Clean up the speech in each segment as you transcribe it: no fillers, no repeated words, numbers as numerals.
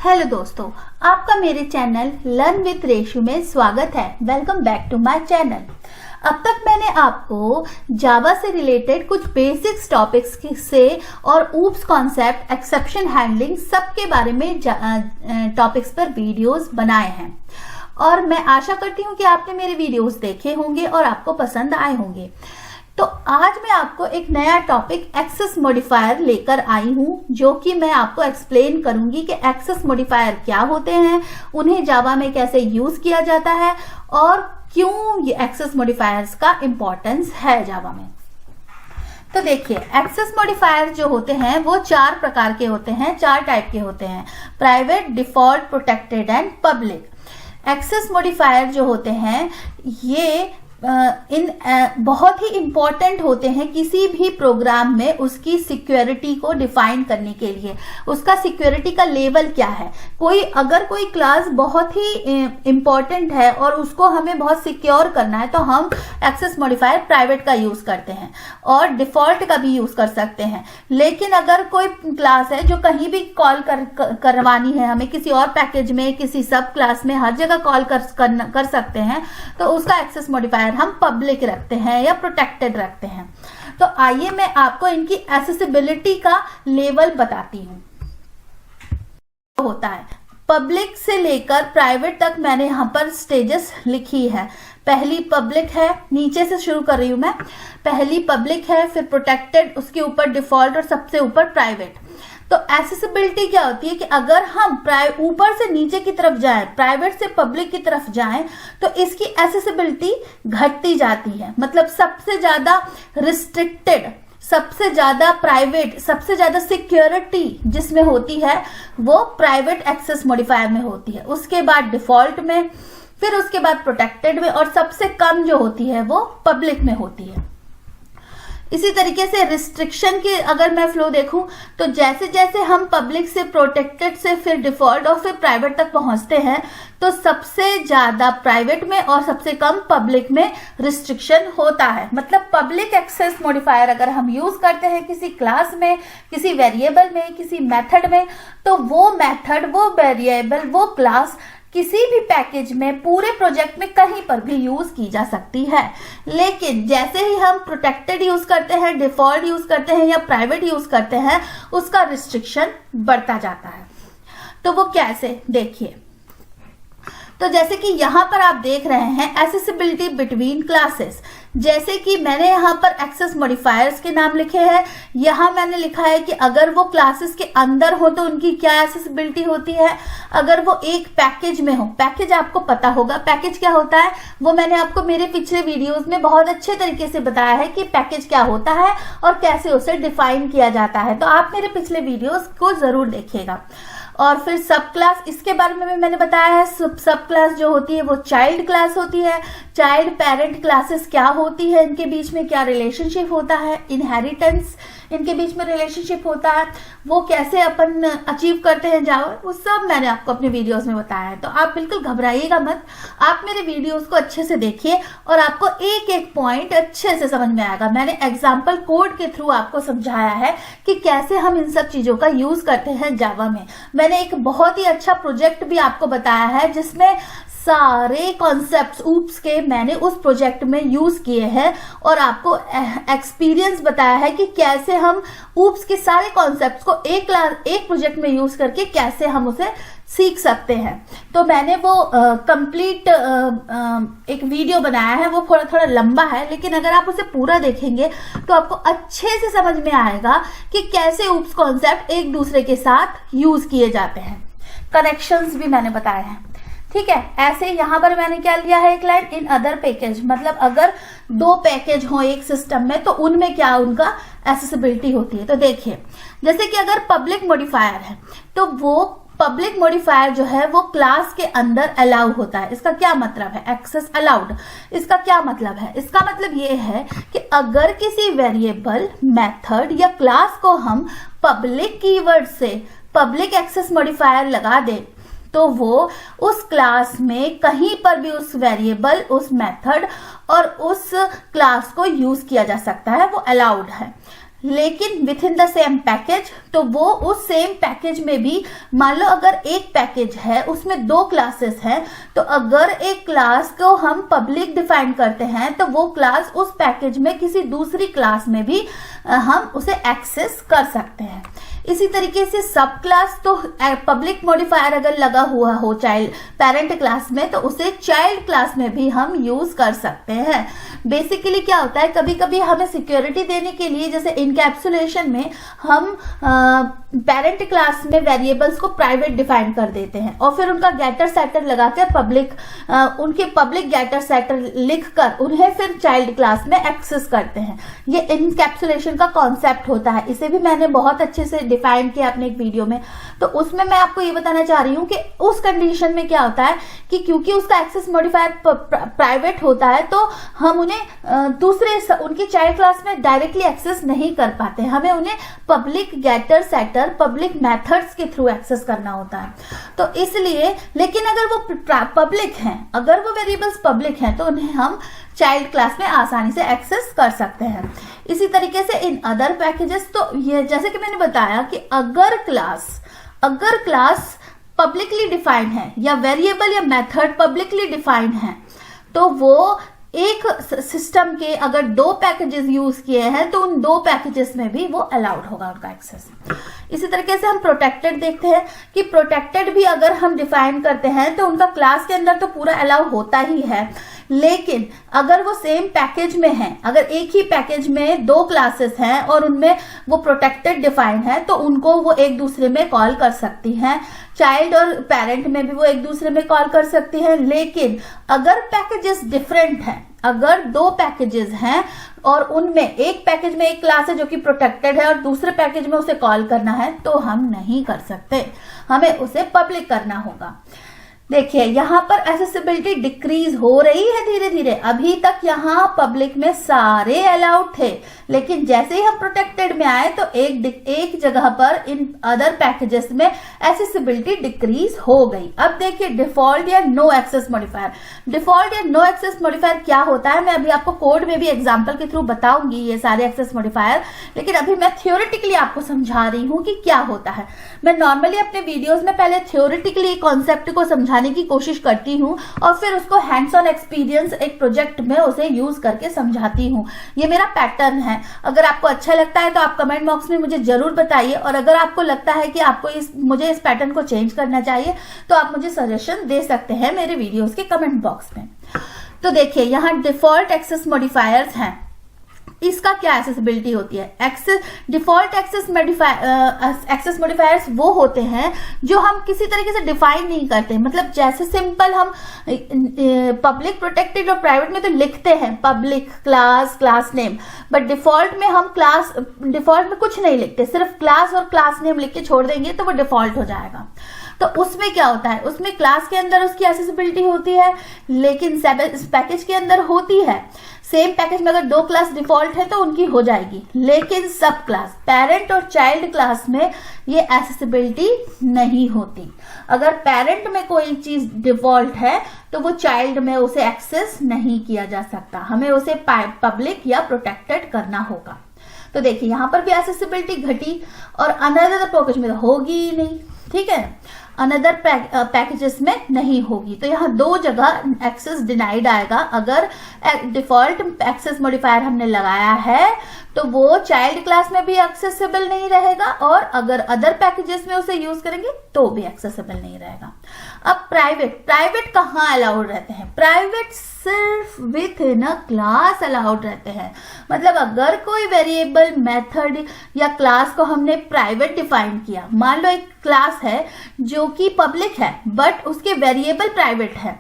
Hello दोस्तों, आपका मेरे चैनल लर्न विद रेशु में स्वागत है। Welcome back to my channel. अब तक मैंने आपको जावा से रिलेटेड कुछ बेसिक्स टॉपिक्स से और ऊप्स कॉन्सेप्ट, एक्सेप्शन हैंडलिंग सबके बारे में टॉपिक्स पर वीडियोस बनाए हैं और मैं आशा करती हूँ कि आपने मेरे वीडियोस देखे होंगे और आपको पसंद आए होंगे। तो आज मैं आपको एक नया टॉपिक एक्सेस मॉडिफायर लेकर आई हूं, जो कि मैं आपको एक्सप्लेन करूंगी कि एक्सेस मॉडिफायर क्या होते हैं, उन्हें जावा में कैसे यूज किया जाता है और क्यों ये एक्सेस मॉडिफायर्स का इंपॉर्टेंस है जावा में। तो देखिए, एक्सेस मॉडिफायर जो होते हैं वो चार प्रकार के होते हैं, चार टाइप के होते हैं: private, default, protected and public. Access modifier जो होते हैं ये बहुत ही इंपॉर्टेंट होते हैं किसी भी प्रोग्राम में उसकी सिक्योरिटी को डिफाइन करने के लिए। उसका सिक्योरिटी का लेवल क्या है, अगर कोई क्लास बहुत ही इंपॉर्टेंट है और उसको हमें बहुत सिक्योर करना है तो हम एक्सेस मॉडिफायर प्राइवेट का यूज करते हैं और डिफॉल्ट का भी यूज कर सकते हैं। लेकिन अगर कोई क्लास है जो कहीं भी कॉल करवानी है हमें, किसी और पैकेज में, किसी सब क्लास में, हर जगह कॉल कर सकते हैं, तो उसका एक्सेस मॉडिफायर हम पब्लिक रखते हैं या प्रोटेक्टेड रखते हैं। तो आइए मैं आपको इनकी एक्सेसिबिलिटी का लेवल बताती हूं। होता है पब्लिक से लेकर प्राइवेट तक, मैंने यहां पर स्टेजेस लिखी है। पहली पब्लिक है, नीचे से शुरू कर रही हूं मैं। पहली पब्लिक है, फिर प्रोटेक्टेड, उसके ऊपर डिफॉल्ट और सबसे ऊपर प्राइवेट। तो एक्सेसिबिलिटी क्या होती है कि अगर हम ऊपर से नीचे की तरफ जाएं, प्राइवेट से पब्लिक की तरफ जाएं, तो इसकी एक्सेसिबिलिटी घटती जाती है। मतलब सबसे ज्यादा रिस्ट्रिक्टेड, सबसे ज्यादा प्राइवेट, सबसे ज्यादा सिक्योरिटी जिसमें होती है वो प्राइवेट एक्सेस मॉडिफायर में होती है, उसके बाद डिफॉल्ट में, फिर उसके बाद प्रोटेक्टेड में, और सबसे कम जो होती है वो पब्लिक में होती है। इसी तरीके से रिस्ट्रिक्शन की अगर मैं फ्लो देखूं तो जैसे जैसे हम पब्लिक से, प्रोटेक्टेड से, फिर डिफॉल्ट और फिर प्राइवेट तक पहुंचते हैं, तो सबसे ज्यादा प्राइवेट में और सबसे कम पब्लिक में रिस्ट्रिक्शन होता है। मतलब पब्लिक एक्सेस मॉडिफायर अगर हम यूज करते हैं किसी क्लास में, किसी वेरिएबल में, किसी मेथड में, तो वो मेथड, वो वेरिएबल, वो क्लास किसी भी पैकेज में, पूरे प्रोजेक्ट में कहीं पर भी यूज की जा सकती है। लेकिन जैसे ही हम प्रोटेक्टेड यूज करते हैं, डिफॉल्ट यूज करते हैं या प्राइवेट यूज करते हैं, उसका रिस्ट्रिक्शन बढ़ता जाता है। तो वो कैसे, देखिए। तो जैसे कि यहां पर आप देख रहे हैं एक्सेसिबिलिटी बिटवीन क्लासेस। जैसे कि मैंने यहां पर एक्सेस मॉडिफायर्स के नाम लिखे हैं, यहां मैंने लिखा है कि अगर वो क्लासेस के अंदर हो तो उनकी क्या एक्सेसिबिलिटी होती है। अगर वो एक पैकेज में हो, पैकेज आपको पता होगा पैकेज क्या होता है, वो मैंने आपको मेरे पिछले वीडियोस में बहुत अच्छे तरीके से बताया है कि पैकेज क्या होता है और कैसे उसे डिफाइन किया जाता है। तो आप मेरे पिछले वीडियोस को जरूर देखिएगा। और फिर सब क्लास, इसके बारे में भी मैंने बताया है। सब क्लास जो होती है वो चाइल्ड क्लास होती है। चाइल्ड पेरेंट क्लासेस क्या होती है, इनके बीच में क्या रिलेशनशिप होता है, इनहेरिटेंस इनके बीच में रिलेशनशिप होता है, वो कैसे अपन अचीव करते हैं जावा, वो सब मैंने आपको अपने वीडियोस में बताया है। तो आप बिल्कुल घबराइएगा मत, आप मेरे वीडियोस को अच्छे से देखिए और आपको एक एक पॉइंट अच्छे से समझ में आएगा। मैंने एग्जाम्पल कोड के थ्रू आपको समझाया है कि कैसे हम इन सब चीजों का यूज करते हैं जावा में। मैंने एक बहुत ही अच्छा प्रोजेक्ट भी आपको बताया है जिसमें सारे कॉन्सेप्ट्स ऊप्स के मैंने उस प्रोजेक्ट में यूज किए हैं और आपको एक्सपीरियंस बताया है कि कैसे हम ऊप्स के सारे कॉन्सेप्ट्स को एक प्रोजेक्ट में यूज करके कैसे हम उसे सीख सकते हैं। तो मैंने वो कंप्लीट एक वीडियो बनाया है, वो थोड़ा थोड़ा लंबा है, लेकिन अगर आप उसे पूरा देखेंगे तो आपको अच्छे से समझ में आएगा कि कैसे ऊप्स कॉन्सेप्ट एक दूसरे के साथ यूज किए जाते हैं। कनेक्शंस भी मैंने बताए हैं, ठीक है। ऐसे यहां पर मैंने क्या लिया है, एक लाइन इन अदर पैकेज, मतलब अगर दो पैकेज हो एक सिस्टम में तो उनमें क्या उनका एक्सेसिबिलिटी होती है। तो देखिए, जैसे कि अगर पब्लिक मॉडिफायर है तो वो पब्लिक मॉडिफायर जो है वो क्लास के अंदर अलाउ होता है। इसका क्या मतलब है, एक्सेस अलाउड, इसका क्या मतलब है, इसका मतलब ये है कि अगर किसी वेरिएबल, मेथड या क्लास को हम पब्लिक कीवर्ड से पब्लिक एक्सेस मॉडिफायर लगा दें तो वो उस क्लास में कहीं पर भी उस वेरिएबल, उस मेथड और उस क्लास को यूज किया जा सकता है, वो अलाउड है। लेकिन with in the same package, तो वो उस सेम पैकेज में भी मान लो अगर एक पैकेज है उसमें 2 क्लासेस हैं, तो अगर एक क्लास को हम पब्लिक डिफाइन करते हैं तो वो क्लास उस पैकेज में किसी दूसरी क्लास में भी हम उसे एक्सेस कर सकते हैं। इसी तरीके से सब क्लास, तो पब्लिक मॉडिफायर अगर लगा हुआ हो चाइल्ड पेरेंट क्लास में तो उसे चाइल्ड क्लास में भी हम यूज कर सकते हैं। बेसिकली क्या होता है, कभी कभी हमें सिक्योरिटी देने के लिए जैसे इनकैप्सुलेशन में हम पेरेंट क्लास में वेरिएबल्स को प्राइवेट डिफाइन कर देते हैं और फिर उनका गेटर सेटर लगाकर उनके पब्लिक गेटर सेटर लिखकर उन्हें फिर चाइल्ड क्लास में एक्सेस करते हैं। ये इनकैप्सुलेशन का कॉन्सेप्ट होता है, इसे भी मैंने बहुत अच्छे से डिफाइन किया अपने एक वीडियो में। तो उसमें मैं आपको ये बताना चाह रही हूँ कि उस कंडीशन में क्या होता है कि क्योंकि उसका एक्सेस मॉडिफायर प्राइवेट होता है तो हम उन्हें दूसरे उनकी चाइल्ड क्लास में डायरेक्टली एक्सेस नहीं कर पाते, हमें उन्हें public getter setter public methods के थ्रू एक्सेस करना होता है। तो इसलिए, लेकिन अगर वो पब्लिक हैं, अगर वो वेरिएबल्स पब्लिक हैं तो उन्हें हम चाइल्ड क्लास में आसानी से एक्सेस कर सकते हैं। इसी तरीके से इन अदर पैकेजेस, तो ये जैसे कि मैंने बताया कि अगर क्लास पब्लिकली डिफाइंड है या वेरिएबल या मेथड पब्लिकली डिफाइंड है तो वो एक सिस्टम के अगर 2 पैकेजेस यूज किए हैं तो उन 2 पैकेजेस में भी वो अलाउड होगा उनका एक्सेस। इसी तरीके से हम प्रोटेक्टेड देखते हैं कि प्रोटेक्टेड भी अगर हम डिफाइन करते हैं तो उनका क्लास के अंदर तो पूरा अलाउ होता ही है, लेकिन अगर वो सेम पैकेज में है, अगर एक ही पैकेज में 2 क्लासेस हैं और उनमें वो प्रोटेक्टेड डिफाइन है तो उनको वो एक दूसरे में कॉल कर सकती हैं, चाइल्ड और पेरेंट में भी वो एक दूसरे में कॉल कर सकती हैं। लेकिन अगर पैकेजेस डिफरेंट हैं, अगर 2 पैकेजेस हैं और उनमें एक पैकेज में एक क्लास है जो कि प्रोटेक्टेड है और दूसरे पैकेज में उसे कॉल करना है तो हम नहीं कर सकते, हमें उसे पब्लिक करना होगा। देखिए यहाँ पर एक्सेसिबिलिटी डिक्रीज हो रही है धीरे धीरे। अभी तक यहाँ पब्लिक में सारे अलाउड थे, लेकिन जैसे ही हम प्रोटेक्टेड में आए तो एक जगह पर इन अदर पैकेजेस में एक्सेसिबिलिटी डिक्रीज हो गई। अब देखिए डिफॉल्ट या नो एक्सेस मॉडिफायर। डिफॉल्ट या नो एक्सेस मॉडिफायर क्या होता है, मैं अभी आपको कोड में भी एग्जाम्पल के थ्रू बताऊंगी ये सारे एक्सेस मॉडिफायर, लेकिन अभी मैं थ्योरेटिकली आपको समझा रही हूँ कि क्या होता है। मैं नॉर्मली अपने वीडियोज में पहले थ्योरेटिकली कॉन्सेप्ट को समझाने की कोशिश करती हूँ और फिर उसको हैंड्स ऑन एक्सपीरियंस एक प्रोजेक्ट में उसे यूज करके समझाती हूँ। ये मेरा पैटर्न है। अगर आपको अच्छा लगता है तो आप कमेंट बॉक्स में मुझे जरूर बताइए, और अगर आपको लगता है कि आपको मुझे इस पैटर्न को चेंज करना चाहिए तो आप मुझे सजेशन दे सकते हैं मेरे वीडियोस के कमेंट बॉक्स में। तो देखिए यहाँ डिफॉल्ट एक्सेस मॉडिफायर्स हैं, इसका क्या एक्सेसिबिलिटी होती है। डिफॉल्ट एक्सेस मॉडिफायर्स वो होते हैं जो हम किसी तरीके से डिफाइन नहीं करते, मतलब जैसे सिंपल हम पब्लिक, प्रोटेक्टेड और प्राइवेट में तो लिखते हैं public, class name, but default में कुछ नहीं लिखते, सिर्फ क्लास और क्लास नेम लिख के छोड़ देंगे तो वो डिफॉल्ट हो जाएगा। तो उसमें क्या होता है, उसमें क्लास के अंदर उसकी एक्सेसिबिलिटी होती है, लेकिन पैकेज के अंदर होती है। सेम पैकेज में अगर 2 क्लास डिफॉल्ट है तो उनकी हो जाएगी, लेकिन सब क्लास पेरेंट और चाइल्ड क्लास में ये एक्सेसिबिलिटी नहीं होती। अगर पेरेंट में कोई चीज डिफॉल्ट है तो वो चाइल्ड में उसे एक्सेस नहीं किया जा सकता, हमें उसे पब्लिक या प्रोटेक्टेड करना होगा। तो देखिए यहाँ पर भी एक्सेसिबिलिटी घटी और अनदर पैकेज में तो होगी ही नहीं, ठीक है, अनदर पैकेजेस में नहीं होगी। तो यहाँ 2 जगह एक्सेस डिनाइड आएगा। अगर डिफॉल्ट एक्सेस मॉडिफायर हमने लगाया है तो वो चाइल्ड क्लास में भी एक्सेसिबल नहीं रहेगा, और अगर अदर पैकेजेस में उसे यूज करेंगे तो भी एक्सेसिबल नहीं रहेगा। अब प्राइवेट कहाँ अलाउड रहते हैं? प्राइवेट सिर्फ with in a class allowed रहते हैं। मतलब अगर कोई वेरिएबल, मेथड या क्लास को हमने प्राइवेट डिफाइन किया, मान लो एक क्लास है जो कि पब्लिक है बट उसके वेरिएबल प्राइवेट है,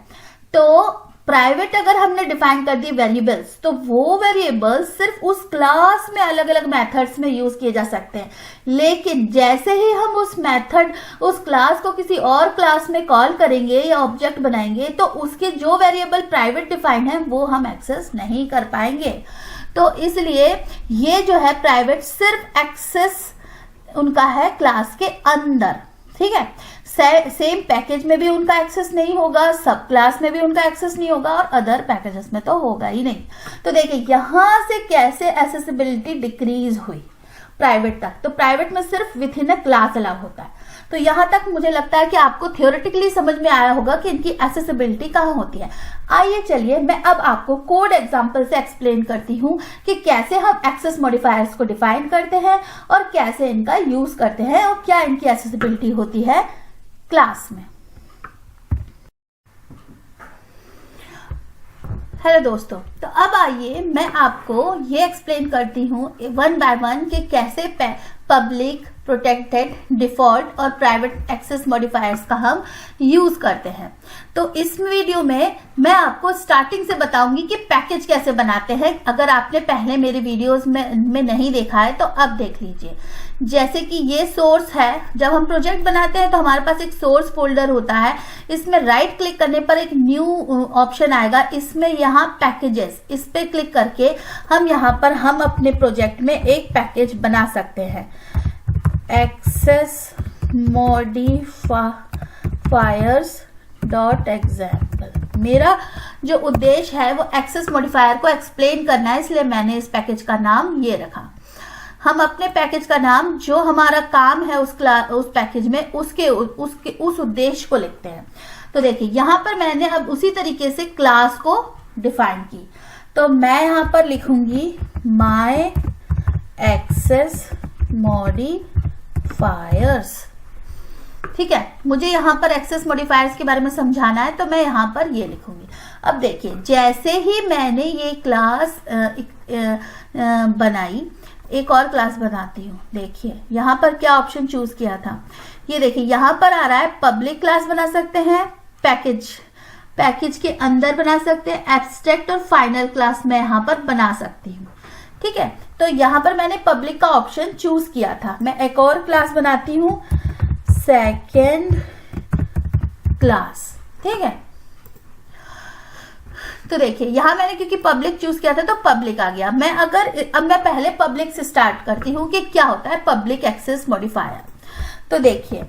तो प्राइवेट अगर हमने डिफाइन कर दी वेरिएबल्स तो वो वेरिएबल्स सिर्फ उस क्लास में अलग अलग मेथड्स में यूज किए जा सकते हैं। लेकिन जैसे ही हम उस क्लास को किसी और क्लास में कॉल करेंगे या ऑब्जेक्ट बनाएंगे तो उसके जो वेरिएबल प्राइवेट डिफाइंड है वो हम एक्सेस नहीं कर पाएंगे। तो इसलिए ये जो है प्राइवेट सिर्फ एक्सेस उनका है क्लास के अंदर, ठीक है। सेम पैकेज में भी उनका एक्सेस नहीं होगा, सब क्लास में भी उनका एक्सेस नहीं होगा, और अदर पैकेजेस में तो होगा ही नहीं। तो देखिए यहां से कैसे एक्सेसिबिलिटी डिक्रीज हुई। प्राइवेट तक। तो प्राइवेट में सिर्फ with in a class allow होता है। तो यहां तक मुझे लगता है कि आपको थियोरेटिकली समझ में आया होगा कि इनकी एक्सेसिबिलिटी कहाँ होती है। आइए चलिए मैं अब आपको कोड एग्जांपल से एक्सप्लेन करती हूँ कि कैसे हम एक्सेस मॉडिफायर्स को डिफाइन करते हैं और कैसे इनका यूज करते हैं और क्या इनकी एक्सेसिबिलिटी होती है क्लास में। हेलो दोस्तों, तो अब आइए मैं आपको ये एक्सप्लेन करती हूँ वन बाय वन कि कैसे पब्लिक, प्रोटेक्टेड, डिफॉल्ट और प्राइवेट एक्सेस मॉडिफायर्स का हम यूज करते हैं। तो इस वीडियो में मैं आपको स्टार्टिंग से बताऊंगी कि पैकेज कैसे बनाते हैं। अगर आपने पहले मेरे वीडियोस में नहीं देखा है तो अब देख लीजिए। जैसे कि ये सोर्स है, जब हम प्रोजेक्ट बनाते हैं तो हमारे पास एक सोर्स फोल्डर होता है। इसमें राइट क्लिक करने पर एक न्यू ऑप्शन आएगा, इसमें यहाँ पैकेजेस, इस पे क्लिक करके हम यहाँ पर हम अपने प्रोजेक्ट में एक पैकेज बना सकते हैं, एक्सेस मॉडिफायर्स डॉट एग्जाम्पल। मेरा जो उद्देश्य है वो एक्सेस मॉडिफायर को एक्सप्लेन करना है, इसलिए मैंने इस पैकेज का नाम ये रखा। हम अपने पैकेज का नाम, जो हमारा काम है उस पैकेज में, उस उद्देश्य को लिखते हैं। तो देखिए यहाँ पर मैंने अब उसी तरीके से क्लास को डिफाइन की। तो मैं यहाँ पर लिखूंगी माय एक्सेस मॉडिफायर्स। ठीक है, मुझे यहाँ पर एक्सेस मॉडिफायर्स के बारे में समझाना है तो मैं यहाँ पर ये लिखूंगी। अब देखिए, जैसे ही मैंने ये क्लास बनाई, एक और क्लास बनाती हूँ। देखिए यहाँ पर क्या ऑप्शन चूज किया था, ये देखिए यहाँ पर आ रहा है पब्लिक क्लास बना सकते हैं, पैकेज के अंदर बना सकते हैं, एब्स्ट्रैक्ट और फाइनल क्लास मैं यहाँ पर बना सकती हूँ। ठीक है, तो यहाँ पर मैंने पब्लिक का ऑप्शन चूज किया था। मैं एक और क्लास बनाती हूँ, सेकेंड क्लास। ठीक है, तो देखिए यहाँ मैंने क्योंकि पब्लिक चूज किया था तो पब्लिक आ गया। अब मैं पहले पब्लिक से स्टार्ट करती हूँ कि क्या होता है पब्लिक एक्सेस मॉडिफायर। तो देखिए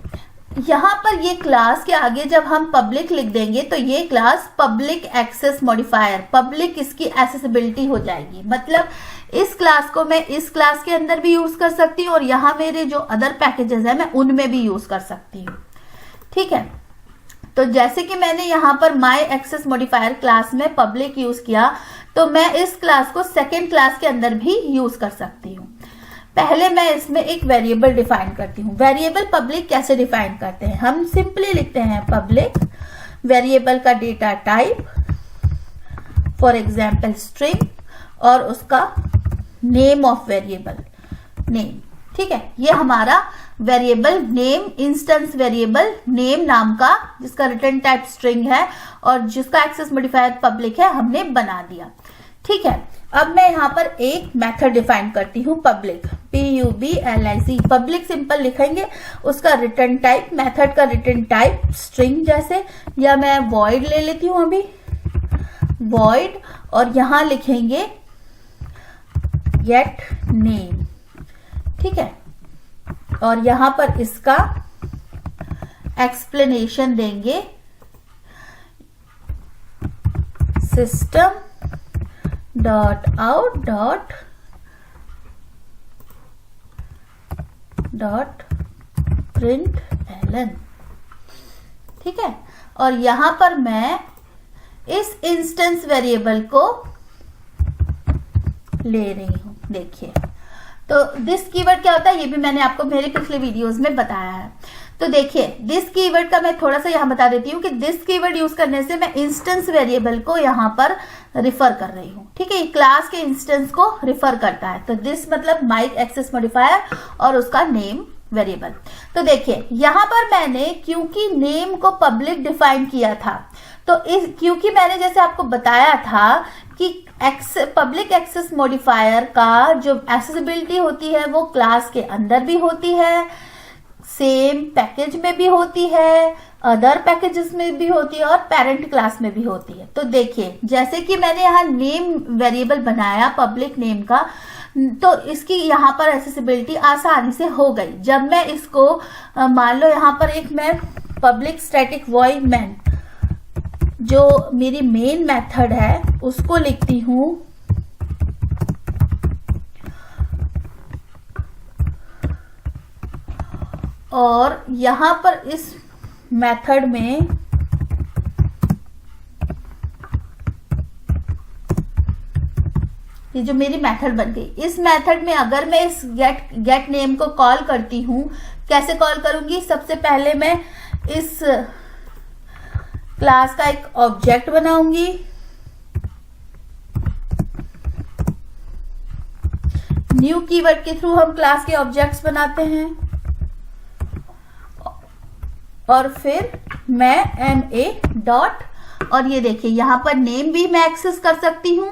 यहाँ पर ये क्लास के आगे जब हम पब्लिक लिख देंगे तो ये class public access modifier, public इसकी एक्सेसिबिलिटी हो जाएगी। मतलब इस क्लास को मैं इस क्लास के अंदर भी यूज कर सकती हूँ और यहाँ मेरे जो अदर पैकेजेस है मैं उनमें भी यूज कर सकती हूँ। ठीक है, तो जैसे कि मैंने यहाँ पर माय एक्सेस मॉडिफायर क्लास में पब्लिक यूज किया, तो मैं इस क्लास को सेकेंड क्लास के अंदर भी यूज कर सकती हूँ। पहले मैं इसमें एक वेरिएबल डिफाइन करती हूँ। वेरिएबल पब्लिक कैसे डिफाइन करते हैं, हम सिंपली लिखते हैं पब्लिक वेरिएबल का data type, for example string, और उसका नेम ऑफ वेरिएबल, नेम। ठीक है, ये हमारा variable name, instance variable name नाम का, जिसका रिटर्न टाइप स्ट्रिंग है और जिसका एक्सेस मॉडिफायर पब्लिक है, हमने बना दिया। ठीक है, अब मैं यहाँ पर एक मेथड डिफाइन करती हूँ, पब्लिक, PUBLIC। पब्लिक सिंपल लिखेंगे, उसका रिटर्न टाइप, मेथड का रिटर्न टाइप स्ट्रिंग जैसे, या मैं वॉइड ले लेती हूँ अभी, वॉइड, और यहाँ लिखेंगे गेट नेम। ठीक है, और यहां पर इसका एक्सप्लेनेशन देंगे, system dot out dot println. ठीक है, और यहां पर मैं इस इंस्टेंस वेरिएबल को ले रही हूं। देखिए, तो दिस कीवर्ड क्या होता है ये भी मैंने आपको मेरे पिछले वीडियोस में बताया है। तो देखिए, दिस कीवर्ड का मैं थोड़ा सा यहाँ बता देती हूँ कि दिस कीवर्ड यूज करने से मैं इंस्टेंस वेरिएबल को यहाँ पर रिफर कर रही हूँ। ठीक है, ये क्लास के इंस्टेंस को रिफर करता है। तो दिस मतलब माय एक्सेस मॉडिफायर और उसका नेम वेरिएबल। तो देखिए यहाँ पर मैंने क्योंकि नेम को पब्लिक डिफाइन किया था, तो क्योंकि मैंने जैसे आपको बताया था कि पब्लिक एक्सेस मॉडिफायर का जो एक्सेसिबिलिटी होती है वो क्लास के अंदर भी होती है, सेम पैकेज में भी होती है, अदर पैकेजेस में भी होती है और पेरेंट क्लास में भी होती है। तो देखिए, जैसे कि मैंने यहाँ नेम वेरिएबल बनाया पब्लिक नेम का, तो इसकी यहाँ पर एक्सेसिबिलिटी आसानी से हो गई। जब मैं इसको मान लो यहाँ पर एक मैं पब्लिक स्टैटिक वॉइड मेन, जो मेरी मेन मेथड है, उसको लिखती हूँ और यहां पर इस मेथड में ये जो मेरी मेथड बन गई, इस मेथड में अगर मैं इस गेट नेम को कॉल करती हूं, कैसे कॉल करूंगी? सबसे पहले मैं इस क्लास का एक ऑब्जेक्ट बनाऊंगी, न्यू कीवर्ड के थ्रू हम क्लास के ऑब्जेक्ट्स बनाते हैं, और फिर मैं MA डॉट, और ये देखिए यहां पर नेम भी मैं एक्सेस कर सकती हूं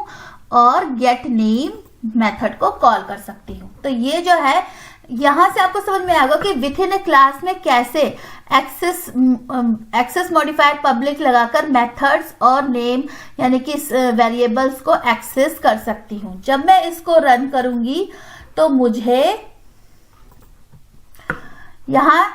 और गेट नेम मेथड को कॉल कर सकती हूँ। तो ये जो है, यहां से आपको समझ में आएगा कि विथ इन ए क्लास में कैसे एक्सेस मॉडिफायर पब्लिक लगाकर मेथड्स और नेम यानी कि वेरिएबल्स को एक्सेस कर सकती हूँ। जब मैं इसको रन करूंगी तो मुझे यहां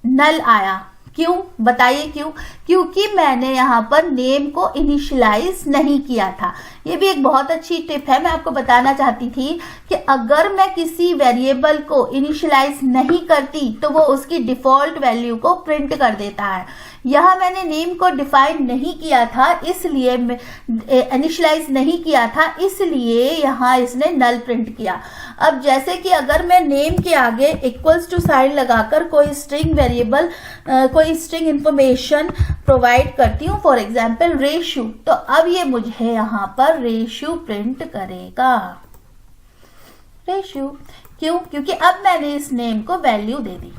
नल आया। क्यों? बताइए क्यों? क्योंकि मैंने यहां पर नेम को इनिशियलाइज नहीं किया था। ये भी एक बहुत अच्छी टिप है, मैं आपको बताना चाहती थी कि अगर मैं किसी वेरिएबल को इनिशियलाइज नहीं करती तो वो उसकी डिफॉल्ट वैल्यू को प्रिंट कर देता है। यहां मैंने नेम को डिफाइन नहीं किया था, इसलिए इनिशियलाइज नहीं किया था, इसलिए यहां इसने नल प्रिंट किया। अब जैसे कि अगर मैं नेम के आगे इक्वल्स टू साइन लगाकर कोई स्ट्रिंग वेरिएबल कोई स्ट्रिंग इंफॉर्मेशन प्रोवाइड करती हूँ, फॉर एग्जाम्पल रेशियो, तो अब ये मुझे यहाँ पर रेशियो प्रिंट करेगा। रेशियो क्यों? क्योंकि अब मैंने इस नेम को वैल्यू दे दी,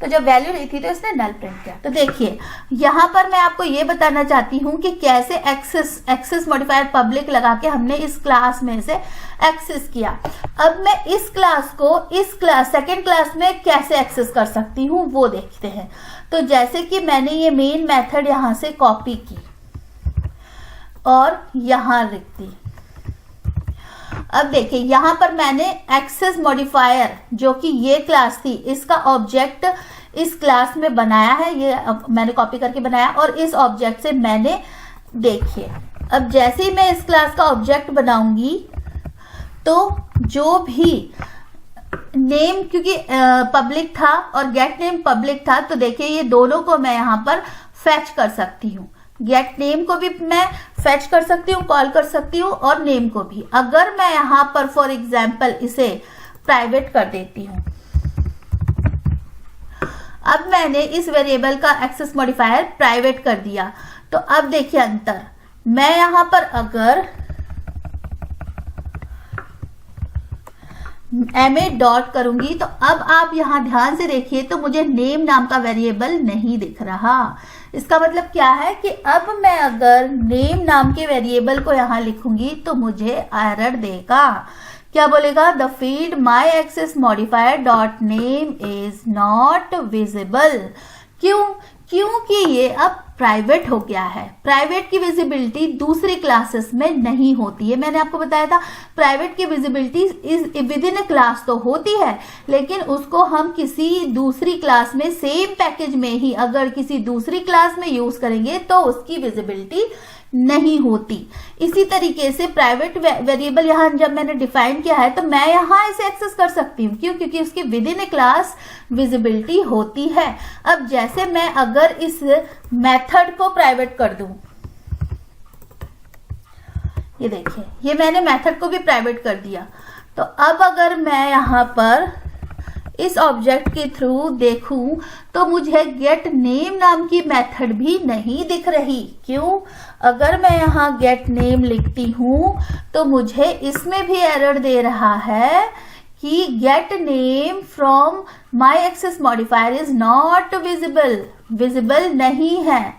तो जब वैल्यू नहीं थी तो इसने नल प्रिंट किया। तो देखिए यहां पर मैं आपको ये बताना चाहती हूं कि कैसे एक्सेस मॉडिफायर पब्लिक लगा के हमने इस क्लास में से एक्सेस किया। अब मैं इस क्लास को इस क्लास सेकेंड क्लास में कैसे एक्सेस कर सकती हूं वो देखते हैं। तो जैसे कि मैंने ये मेन मेथड यहां से कॉपी की और यहां लिख दी। अब देखिए यहां पर मैंने एक्सेस मॉडिफायर जो कि ये क्लास थी, इसका ऑब्जेक्ट इस क्लास में बनाया है, ये मैंने कॉपी करके बनाया, और इस ऑब्जेक्ट से मैंने, देखिए अब जैसे ही मैं इस क्लास का ऑब्जेक्ट बनाऊंगी तो जो भी नेम, क्योंकि पब्लिक था और गेट नेम पब्लिक था, तो देखिए ये दोनों को मैं यहां पर फेच कर सकती हूँ। गेट नेम को भी मैं फेच कर सकती हूँ, कॉल कर सकती हूँ, और नेम को भी। अगर मैं यहां पर फॉर एग्जाम्पल इसे प्राइवेट कर देती हूँ, अब मैंने इस वेरिएबल का एक्सेस मॉडिफायर प्राइवेट कर दिया, तो अब देखिए अंतर, मैं यहां पर अगर MA डॉट करूंगी तो अब आप यहां ध्यान से देखिए तो मुझे नेम नाम का वेरिएबल नहीं दिख रहा। इसका मतलब क्या है कि अब मैं अगर नेम नाम के वेरिएबल को यहां लिखूंगी तो मुझे एरर देगा। क्या बोलेगा? The field my access modifier dot name is not visible. क्यों? क्योंकि ये अब प्राइवेट हो गया है। प्राइवेट की विजिबिलिटी दूसरी क्लासेस में नहीं होती है। मैंने आपको बताया था प्राइवेट की visibility is with in A class तो होती है, लेकिन उसको हम किसी दूसरी क्लास में सेम पैकेज में ही अगर किसी दूसरी क्लास में यूज करेंगे तो उसकी विजिबिलिटी नहीं होती। इसी तरीके से प्राइवेट वेरिएबल यहां जब मैंने डिफाइन किया है तो मैं यहां इसे एक्सेस कर सकती हूँ। क्यों? क्योंकि उसकी with in A class visibility होती है। अब जैसे मैं अगर इस मेथड को प्राइवेट कर दूं, ये देखिए ये मैंने मेथड को भी प्राइवेट कर दिया, तो अब अगर मैं यहां पर इस ऑब्जेक्ट के थ्रू देखूं तो मुझे गेट नेम नाम की मेथड भी नहीं दिख रही। क्यों? अगर मैं यहां गेट नेम लिखती हूं तो मुझे इसमें भी एरर दे रहा है कि get name from my access modifier is not visible, visible नहीं है।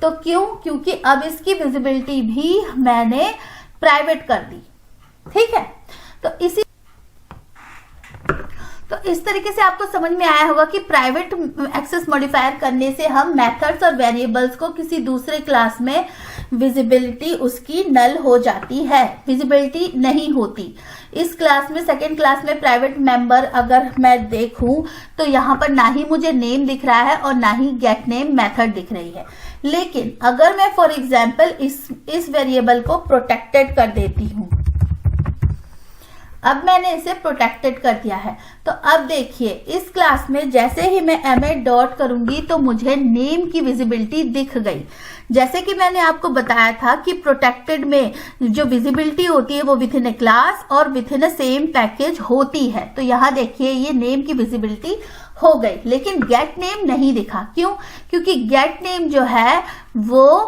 तो क्यों? क्योंकि अब इसकी विजिबिलिटी भी मैंने प्राइवेट कर दी। ठीक है, तो इस तरीके से आपको समझ में आया होगा कि प्राइवेट एक्सेस मॉडिफायर करने से हम मेथड्स और वेरिएबल्स को किसी दूसरे क्लास में विजिबिलिटी उसकी नल हो जाती है, विजिबिलिटी नहीं होती। इस क्लास में सेकेंड क्लास में प्राइवेट मेंबर अगर मैं देखूं तो यहाँ पर ना ही मुझे नेम दिख रहा है और ना ही गेट नेम मेथड दिख रही है। लेकिन अगर मैं फॉर एग्जाम्पल इस वेरिएबल को प्रोटेक्टेड कर देती हूं, अब मैंने इसे प्रोटेक्टेड कर दिया है। तो अब देखिए इस क्लास में जैसे ही मैं एम8 डॉट करूंगी तो मुझे नेम की विजिबिलिटी दिख गई। जैसे कि मैंने आपको बताया था कि प्रोटेक्टेड में जो विजिबिलिटी होती है वो विद इन ए क्लास और with in a same package होती है। तो यहाँ देखिए ये नेम की विजिबिलिटी हो गई, लेकिन गेट नेम नहीं दिखा। क्यों? क्योंकि गेट नेम जो है वो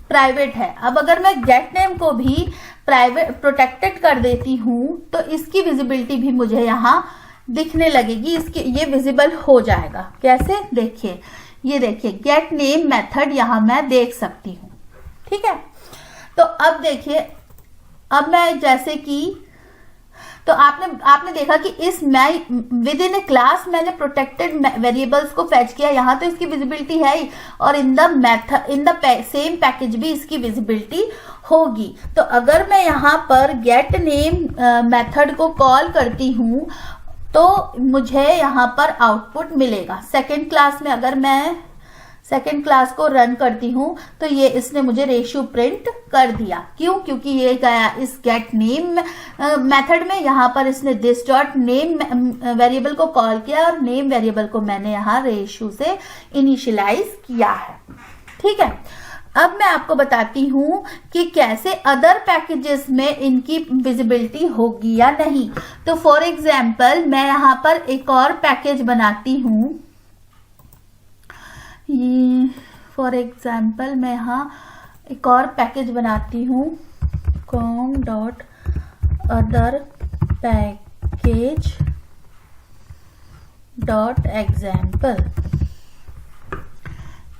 प्राइवेट है। अब अगर मैं गेट नेम को भी प्राइवेट प्रोटेक्टेड कर देती हूं तो इसकी विजिबिलिटी भी मुझे यहाँ दिखने लगेगी, इसकी ये विजिबल हो जाएगा। कैसे? देखिए, ये देखिए गेट नेम मेथड यहाँ मैं देख सकती हूँ। ठीक है, तो अब देखिए, अब मैं जैसे कि तो आपने देखा कि इस मैं विद इन ए क्लास मैंने प्रोटेक्टेड वेरिएबल्स को फेच किया, यहाँ तो इसकी विजिबिलिटी है ही, और in the method in the same package भी इसकी विजिबिलिटी होगी। तो अगर मैं यहाँ पर गेट नेम मेथड को कॉल करती हूँ तो मुझे यहाँ पर आउटपुट मिलेगा। सेकेंड क्लास में अगर मैं सेकेंड क्लास को रन करती हूँ तो ये इसने मुझे रेशियो प्रिंट कर दिया। क्यों? क्योंकि ये गया इस गेट नेम मेथड में, यहाँ पर इसने दिस डॉट नेम वेरिएबल को कॉल किया और नेम वेरिएबल को मैंने यहाँ रेशियो से इनिशियलाइज किया है। ठीक है, अब मैं आपको बताती हूँ कि कैसे अदर पैकेजेस में इनकी विजिबिलिटी होगी या नहीं। तो फॉर एग्जाम्पल मैं यहाँ पर एक और पैकेज बनाती हूँ। फॉर एग्जाम्पल मैं यहाँ एक और पैकेज बनाती हूँ, com dot other package dot example.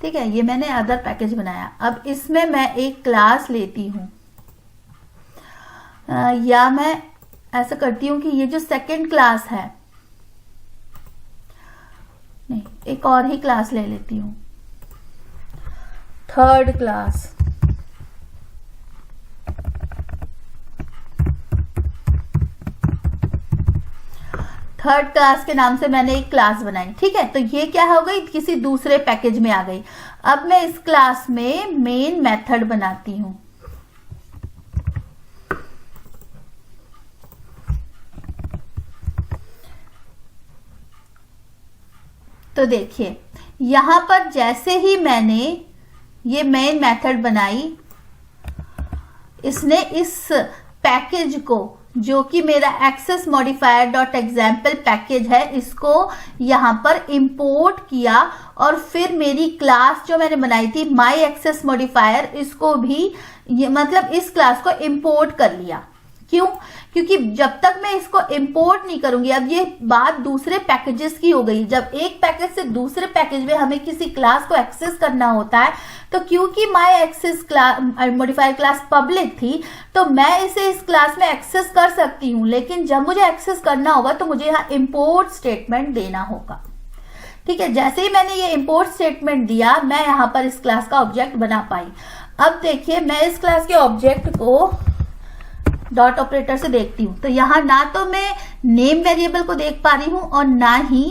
ठीक है, ये मैंने अदर पैकेज बनाया। अब इसमें मैं एक क्लास लेती हूँ, या मैं ऐसा करती हूँ कि ये जो सेकंड क्लास है, नहीं, एक और ही क्लास ले लेती हूँ, थर्ड क्लास। थर्ड क्लास के नाम से मैंने एक क्लास बनाई। ठीक है, तो ये क्या हो गई, किसी दूसरे पैकेज में आ गई। अब मैं इस क्लास में मेन मेथड बनाती हूं। तो देखिए यहां पर जैसे ही मैंने ये मेन मेथड बनाई, इसने इस पैकेज को, जो कि मेरा access modifier dot example package है, इसको यहाँ पर इंपोर्ट किया और फिर मेरी क्लास जो मैंने बनाई थी माई एक्सेस मॉडिफायर, इसको भी मतलब इस क्लास को इंपोर्ट कर लिया। क्यों? क्योंकि जब तक मैं इसको इंपोर्ट नहीं करूंगी, अब ये बात दूसरे पैकेजेस की हो गई। जब एक पैकेज से दूसरे पैकेज में हमें किसी क्लास को एक्सेस करना होता है, तो क्योंकि माई एक्सेस मॉडिफायर क्लास पब्लिक थी, तो मैं इसे इस क्लास में एक्सेस कर सकती हूँ, लेकिन जब मुझे एक्सेस करना होगा तो मुझे यहाँ इंपोर्ट स्टेटमेंट देना होगा। ठीक है, जैसे ही मैंने ये इंपोर्ट स्टेटमेंट दिया, मैं यहाँ पर इस क्लास का ऑब्जेक्ट बना पाई। अब देखिए मैं इस क्लास के ऑब्जेक्ट को डॉट ऑपरेटर से देखती हूँ, तो यहाँ ना तो मैं नेम वेरिएबल को देख पा रही हूँ और ना ही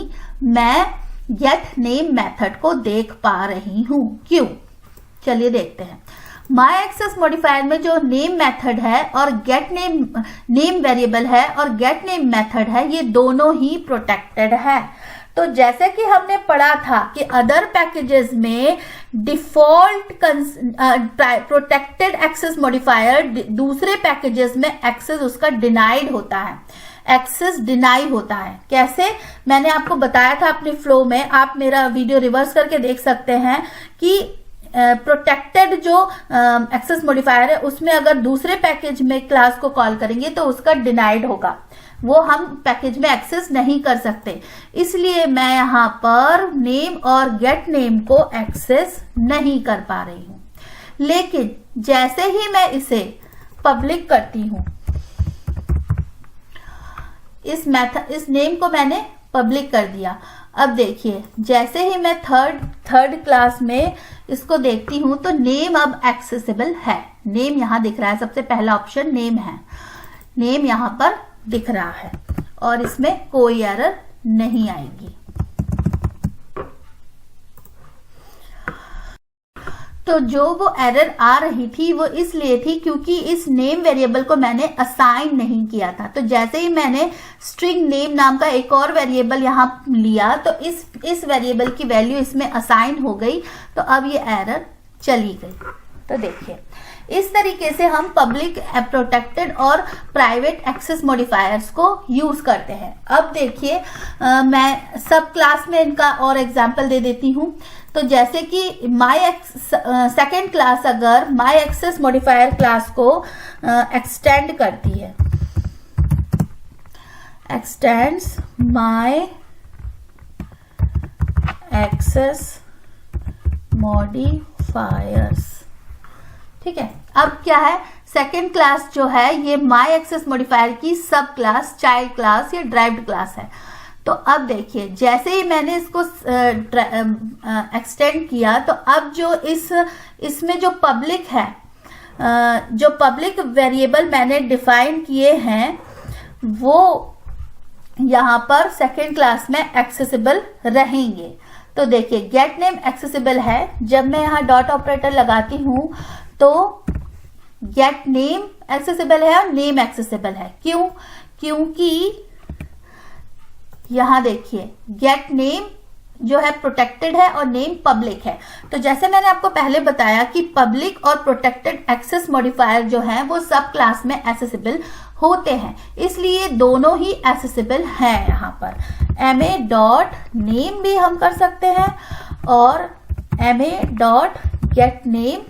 मैं गेट नेम मेथड को देख पा रही हूँ। क्यों? चलिए देखते हैं। माई एक्सेस मॉडिफायर में जो नेम मेथड है और गेट नेम वेरिएबल है और गेट नेम मेथड है, ये दोनों ही प्रोटेक्टेड है। तो जैसे कि हमने पढ़ा था कि अदर पैकेजेस में डिफॉल्ट प्रोटेक्टेड एक्सेस मॉडिफायर, दूसरे पैकेजेस में एक्सेस उसका डिनाइड होता है, एक्सेस डिनाई होता है। कैसे? मैंने आपको बताया था अपने फ्लो में, आप मेरा वीडियो रिवर्स करके देख सकते हैं कि प्रोटेक्टेड जो एक्सेस मॉडिफायर है उसमें अगर दूसरे पैकेज में क्लास को कॉल करेंगे तो उसका डिनाइड होगा, वो हम पैकेज में एक्सेस नहीं कर सकते। इसलिए मैं यहाँ पर नेम और गेट नेम को एक्सेस नहीं कर पा रही हूँ। लेकिन जैसे ही मैं इसे पब्लिक करती हूँ, इस नेम को मैंने पब्लिक कर दिया। अब देखिए जैसे ही मैं थर्ड क्लास में इसको देखती हूँ तो नेम अब एक्सेसिबल है। नेम यहाँ दिख रहा है, सबसे पहला ऑप्शन नेम है, नेम यहाँ पर दिख रहा है और इसमें कोई एरर नहीं आएगी। तो जो वो एरर आ रही थी वो इसलिए थी क्योंकि इस नेम वेरिएबल को मैंने असाइन नहीं किया था। तो जैसे ही मैंने स्ट्रिंग नेम नाम का एक और वेरिएबल यहाँ लिया तो इस वेरिएबल की वैल्यू इसमें असाइन हो गई, तो अब ये एरर चली गई। तो देखिए इस तरीके से हम पब्लिक, प्रोटेक्टेड और प्राइवेट एक्सेस मॉडिफायर्स को यूज करते हैं। अब देखिए मैं सब क्लास में इनका और एग्जांपल दे देती हूं। तो जैसे कि सेकेंड क्लास अगर माई एक्सेस मॉडिफायर क्लास को एक्सटेंड करती है, एक्सटेंड्स माई एक्सेस मॉडिफायर्स, ठीक है। अब क्या है, सेकेंड क्लास जो है ये माई एक्सेस मॉडिफायर की सब क्लास, चाइल्ड क्लास या ड्राइव्ड क्लास है। तो अब देखिए जैसे ही मैंने इसको एक्सटेंड किया तो अब जो इसमें जो पब्लिक है, जो पब्लिक वेरिएबल मैंने डिफाइन किए हैं वो यहाँ पर सेकेंड क्लास में एक्सेसिबल रहेंगे। तो देखिए गेट नेम एक्सेसिबल है, जब मैं यहाँ डॉट ऑपरेटर लगाती हूं तो गेट नेम एक्सेसिबल है और नेम एक्सेसिबल है। क्यों? क्योंकि यहां देखिए गेट नेम जो है प्रोटेक्टेड है और नेम पब्लिक है। तो जैसे मैंने आपको पहले बताया कि पब्लिक और प्रोटेक्टेड एक्सेस मॉडिफायर जो है वो सब क्लास में एक्सेसिबल होते हैं, इसलिए दोनों ही एक्सेसिबल हैं। यहाँ पर ma डॉट नेम भी हम कर सकते हैं और ma डॉट गेट नेम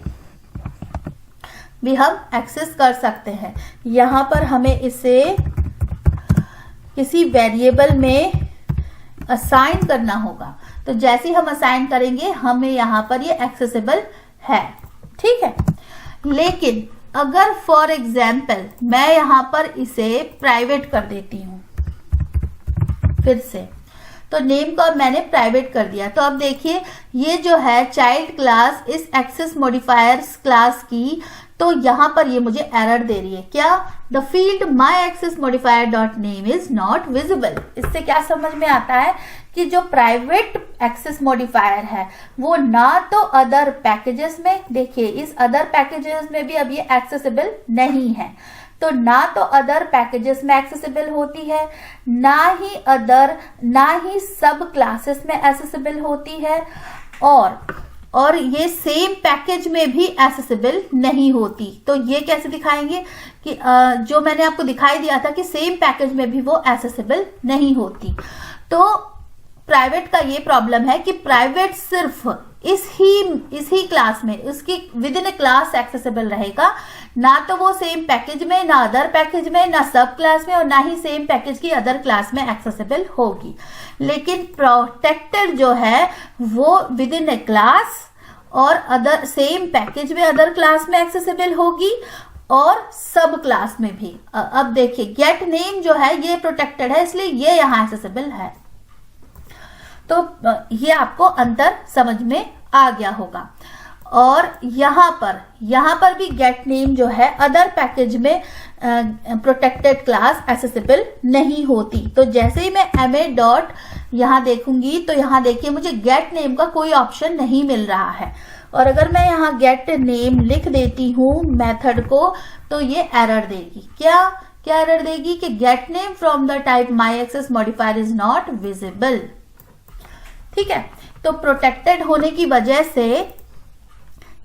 भी हम एक्सेस कर सकते हैं। यहाँ पर हमें इसे किसी वेरिएबल में असाइन करना होगा, तो जैसे ही हम असाइन करेंगे हमें यहाँ पर ये एक्सेसिबल है, ठीक है। लेकिन अगर फॉर एग्जाम्पल मैं यहाँ पर इसे प्राइवेट कर देती हूँ फिर से, तो नेम को अब मैंने प्राइवेट कर दिया, तो अब देखिए ये जो है चाइल्ड क्लास इस एक्सेस मॉडिफायर्स क्लास की, तो यहां पर ये मुझे एरर दे रही है। क्या? The field my access modifier dot name is not visible. इससे क्या समझ में आता है कि जो प्राइवेट एक्सेस मॉडिफायर है वो ना तो अदर पैकेजेस में, देखिए इस अदर पैकेजेस में भी अब ये एक्सेसिबल नहीं है, तो ना तो अदर पैकेजेस में एक्सेसिबल होती है, ना ही सब क्लासेस में एक्सेसिबल होती है, और ये सेम पैकेज में भी एक्सेसिबल नहीं होती। तो ये कैसे दिखाएंगे कि जो मैंने आपको दिखाई दिया था कि सेम पैकेज में भी वो एक्सेसिबल नहीं होती। तो प्राइवेट का ये प्रॉब्लम है कि प्राइवेट सिर्फ इस ही क्लास में, उसकी विद इन क्लास एक्सेसिबल रहेगा, ना तो वो सेम पैकेज में, ना अदर पैकेज में, ना सब क्लास में, और ना ही सेम पैकेज की अदर क्लास में एक्सेसिबल होगी। लेकिन प्रोटेक्टेड जो है वो विद इन ए क्लास और अदर सेम पैकेज में अदर क्लास में एक्सेसिबल होगी और सब क्लास में भी। अब देखिए गेट नेम जो है ये प्रोटेक्टेड है, इसलिए ये यहां एक्सेसिबल है। तो ये आपको अंतर समझ में आ गया होगा। और यहाँ पर भी गेट नेम जो है अदर पैकेज में प्रोटेक्टेड क्लास एक्सेसिबल नहीं होती। तो जैसे ही मैं ma डॉट यहाँ देखूंगी तो यहाँ देखिए मुझे गेट नेम का कोई ऑप्शन नहीं मिल रहा है, और अगर मैं यहाँ गेट नेम लिख देती हूँ मेथड को तो ये एरर देगी। क्या एरर देगी कि get name from the type my access modifier is not visible. ठीक है, तो प्रोटेक्टेड होने की वजह से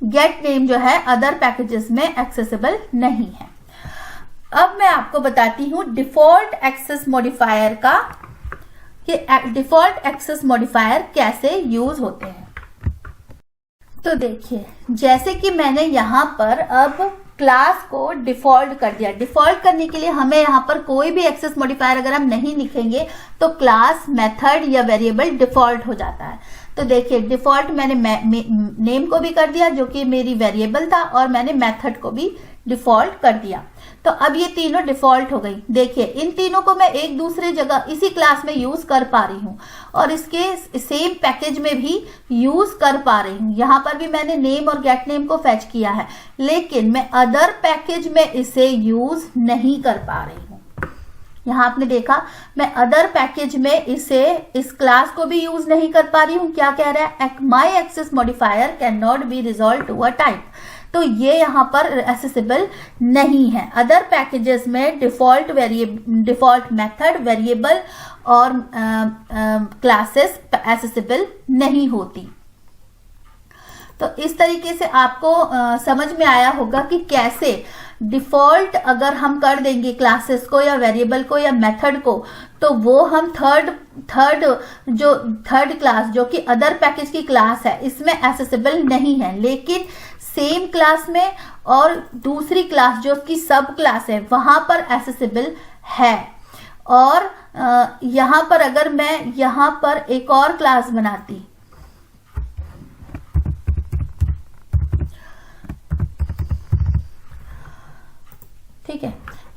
गेट नेम जो है अदर पैकेजेस में एक्सेसिबल नहीं है। अब मैं आपको बताती हूं डिफॉल्ट एक्सेस मॉडिफायर का, कि डिफॉल्ट एक्सेस मॉडिफायर कैसे यूज होते हैं। तो देखिए जैसे कि मैंने यहां पर अब क्लास को डिफॉल्ट कर दिया। डिफॉल्ट करने के लिए हमें यहाँ पर कोई भी एक्सेस मॉडिफायर अगर हम नहीं लिखेंगे तो क्लास, मेथड या वेरिएबल डिफॉल्ट हो जाता है। तो देखिए डिफॉल्ट मैंने नेम को भी कर दिया जो कि मेरी वेरिएबल था, और मैंने मेथड को भी डिफॉल्ट कर दिया। तो अब ये तीनों डिफॉल्ट हो गई। देखिए इन तीनों को मैं एक दूसरे जगह इसी क्लास में यूज कर पा रही हूँ और इसके सेम पैकेज में भी यूज कर पा रही हूँ। यहाँ पर भी मैंने नेम और गेट नेम को फेच किया है, लेकिन मैं अदर पैकेज में इसे यूज नहीं कर पा रही हूँ। यहाँ आपने देखा मैं अदर पैकेज में इस क्लास को भी यूज नहीं कर पा रही हूँ। क्या कह रहा है, my access modifier can not be resolve to a type, तो ये यहाँ पर एक्सेसिबल नहीं है। अदर पैकेजेस में डिफॉल्ट मेथड, वेरिएबल और क्लासेस एक्सेसिबल नहीं होती। तो इस तरीके से आपको समझ में आया होगा कि कैसे डिफॉल्ट अगर हम कर देंगे क्लासेस को या वेरिएबल को या मेथड को, तो वो हम थर्ड क्लास जो कि अदर पैकेज की क्लास है इसमें एक्सेसिबल नहीं है, लेकिन सेम क्लास में और दूसरी क्लास जो कि सब क्लास है वहां पर एक्सेसिबल है। और यहां पर अगर मैं यहां पर एक और क्लास बनाती, ठीक है,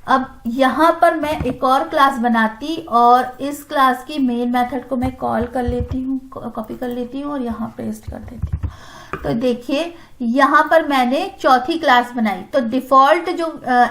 अब यहां पर मैं एक और क्लास बनाती और इस क्लास की मेन मेथड को मैं कॉल कर लेती हूँ, कॉपी कर लेती हूँ और यहाँ पेस्ट कर देती हूँ। तो देखिए यहां पर मैंने चौथी क्लास बनाई, तो डिफॉल्ट जो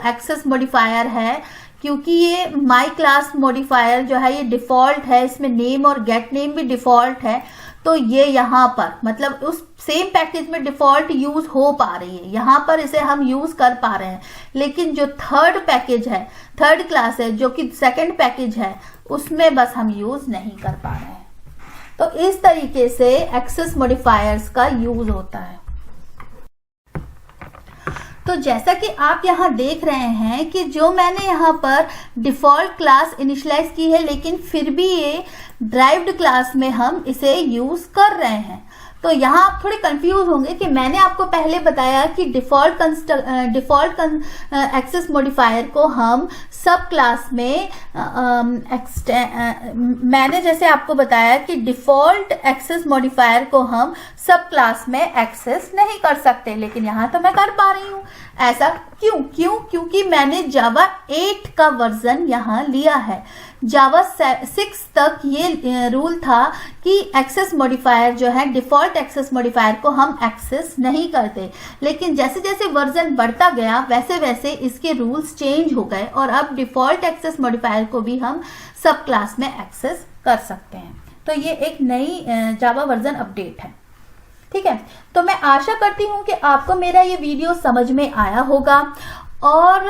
एक्सेस मॉडिफायर है, क्योंकि ये माई क्लास मॉडिफायर जो है ये डिफॉल्ट है, इसमें नेम और गेट नेम भी डिफॉल्ट है, तो ये यहाँ पर मतलब उस सेम पैकेज में डिफॉल्ट यूज हो पा रही है, यहाँ पर इसे हम यूज कर पा रहे हैं। लेकिन जो थर्ड पैकेज है, थर्ड क्लास है जो कि सेकंड पैकेज है, उसमें बस हम यूज नहीं कर पा रहे हैं। तो इस तरीके से एक्सेस मॉडिफायर्स का यूज होता है। तो जैसा कि आप यहाँ देख रहे हैं कि जो मैंने यहाँ पर डिफॉल्ट क्लास इनिशियलाइज की है, लेकिन फिर भी ये ड्राइव्ड क्लास में हम इसे यूज कर रहे हैं। तो यहाँ आप थोड़े कंफ्यूज होंगे कि मैंने आपको पहले बताया कि डिफॉल्ट एक्सेस मॉडिफायर को हम सब क्लास में मैंने जैसे आपको बताया कि डिफॉल्ट एक्सेस मॉडिफायर को हम सब क्लास में एक्सेस नहीं कर सकते, लेकिन यहाँ तो मैं कर पा रही हूँ। ऐसा क्योंकि मैंने जावा 8 का वर्जन यहाँ लिया है। जावा 6 तक ये रूल था कि एक्सेस मॉडिफायर जो है, डिफॉल्ट एक्सेस मॉडिफायर को हम एक्सेस नहीं करते, लेकिन जैसे जैसे वर्जन बढ़ता गया वैसे वैसे इसके रूल्स चेंज हो गए और अब डिफॉल्ट एक्सेस मॉडिफायर को भी हम सब क्लास में एक्सेस कर सकते हैं। तो ये एक नई जावा वर्जन अपडेट है, ठीक है। तो मैं आशा करती हूँ कि आपको मेरा ये वीडियो समझ में आया होगा और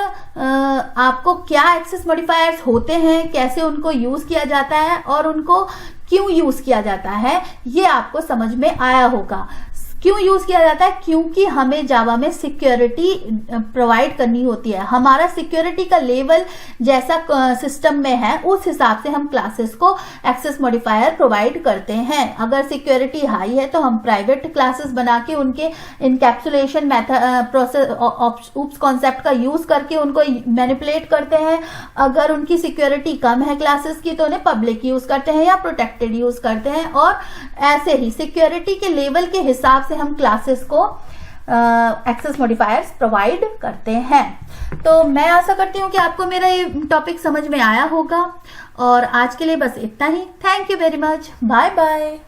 आपको क्या एक्सेस मॉडिफायर्स होते हैं, कैसे उनको यूज किया जाता है और उनको क्यों यूज किया जाता है, ये आपको समझ में आया होगा। क्यों यूज किया जाता है, क्योंकि हमें जावा में सिक्योरिटी प्रोवाइड करनी होती है। हमारा सिक्योरिटी का लेवल जैसा सिस्टम में है उस हिसाब से हम क्लासेस को एक्सेस मॉडिफायर प्रोवाइड करते हैं। अगर सिक्योरिटी हाई है तो हम प्राइवेट क्लासेस बना के उनके encapsulation method process oops concept का यूज करके उनको मैनिपुलेट करते हैं। अगर उनकी सिक्योरिटी कम है क्लासेस की तो उन्हें पब्लिक यूज करते हैं या प्रोटेक्टेड यूज करते हैं, और ऐसे ही सिक्योरिटी के लेवल के हिसाब से हम क्लासेस को एक्सेस मॉडिफायर्स प्रोवाइड करते हैं। तो मैं आशा करती हूँ कि आपको मेरा ये टॉपिक समझ में आया होगा और आज के लिए बस इतना ही। Thank you very much, bye bye.